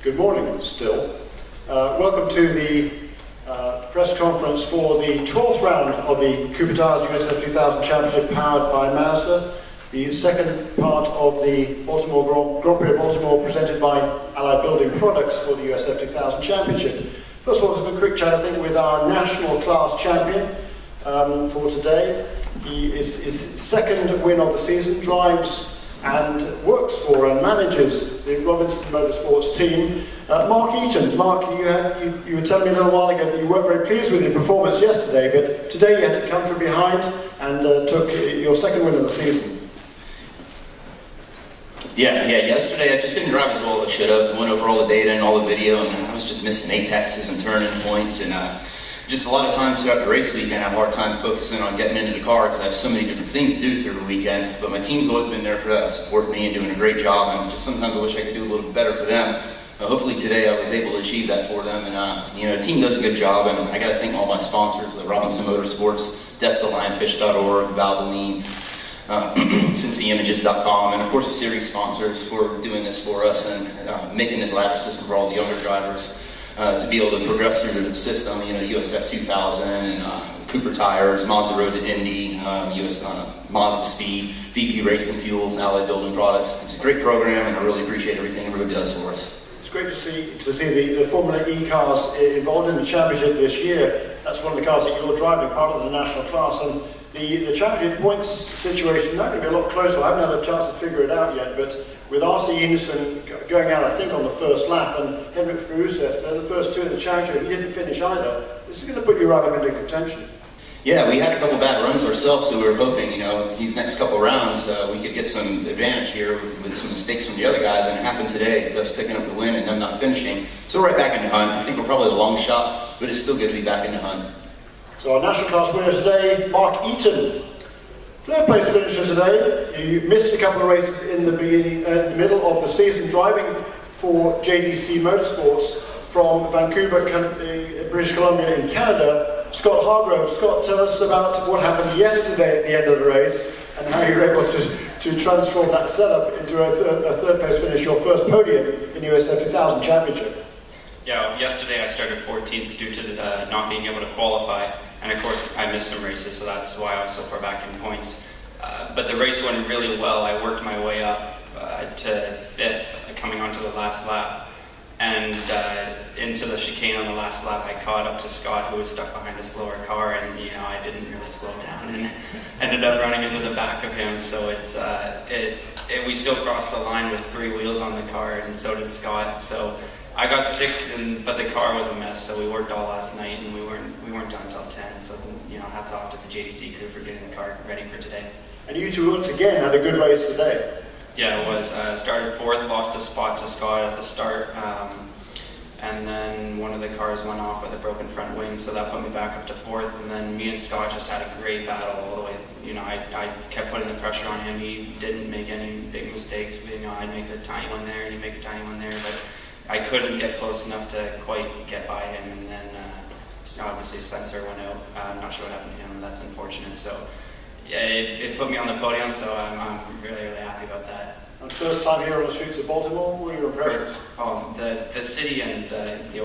Good morning, still. Welcome to the press conference for the 12th round of the Cooper Tires USF 2000 Championship powered by Mazda, the second part of the Grand Prix of Baltimore presented by Allied Building Products for the USF 2000 Championship. First of all, let's have a quick chat, I think, with our national class champion for today. He is his second win of the season, drives and works for and manages the Robinson Motorsports team. Mark Eaton. Mark, you were telling me a little while ago that you weren't very pleased with your performance yesterday, but today you had to come from behind and took your second win of the season. Yeah, yesterday I just didn't drive as well as I should have. I went over all the data and all the video, and I was just missing apexes and turning points, and just a lot of times throughout the race weekend I have a hard time focusing on getting into the car because I have so many different things to do through the weekend. But my team's always been there for that, support me and doing a great job, and just sometimes I wish I could do a little bit better for them. Hopefully today I was able to achieve that for them, and the team does a good job, and I got to thank all my sponsors, like Robinson Motorsports, DeathToLionfish.org, Valvoline, CincyImages.com, and of course the series sponsors for doing this for us and making this ladder system for all the younger drivers to be able to progress through the system. USF 2000 and Cooper Tires, Mazda Road to Indy, Mazda Speed, VP Racing Fuels, Allied Building Products. It's a great program, and I really appreciate everything everybody does for us. It's great to see the Formula E cars involved in the championship this year. That's one of the cars that you're driving, part of the national class, and the championship points situation that could be a lot closer. I haven't had a chance to figure it out yet, but with R.C. Henderson going out, I think, on the first lap, and Henrik Verheusen, they're the first two in the championship. He didn't finish either. This is going to put you right up into contention. Yeah, we had a couple bad runs ourselves, so we were hoping, these next couple rounds we could get some advantage here with some mistakes from the other guys, and it happened today, us picking up the win and them not finishing. So we're right back in the hunt. I think we're probably a long shot, but it's still good to be back in the hunt. So our national class winner today, Mark Eaton. Third place finisher today. You missed a couple of races in the middle of the season, driving for JDC Motorsports from Vancouver, British Columbia in Canada. Scott Hargrove. Scott, tell us about what happened yesterday at the end of the race and how you were able to transform that setup into a third place finish, your first podium in USF 2000 Championship. Yeah, yesterday I started 14th due to not being able to qualify, and of course I missed some races, so that's why I was so far back in points. But the race went really well. I worked my way up to 5th, coming onto the last lap, and into the chicane on the last lap I caught up to Scott, who was stuck behind a slower car, and I didn't really slow down and ended up running into the back of him. So we still crossed the line with 3 wheels on the car, and so did Scott. So I got 6th, but the car was a mess. So we worked all last night, and we weren't done until 10. So hats off to the JDC crew for getting the car ready for today. And you two once again had a good race today. Yeah, it was. Started 4th, lost a spot to Scott at the start, and then one of the cars went off with a broken front wing, so that put me back up to 4th. And then me and Scott just had a great battle all the way. I kept putting the pressure on him. He didn't make any big mistakes. I'd make a tiny one there, and he'd make a tiny one there, but I couldn't get close enough to quite get by him. And then obviously Spencer went out. I'm not sure what happened to him, and that's unfortunate. So yeah, it put me on the podium, so I'm really, really happy about that. And first time here on the streets of Baltimore, what were your impressions? The city and the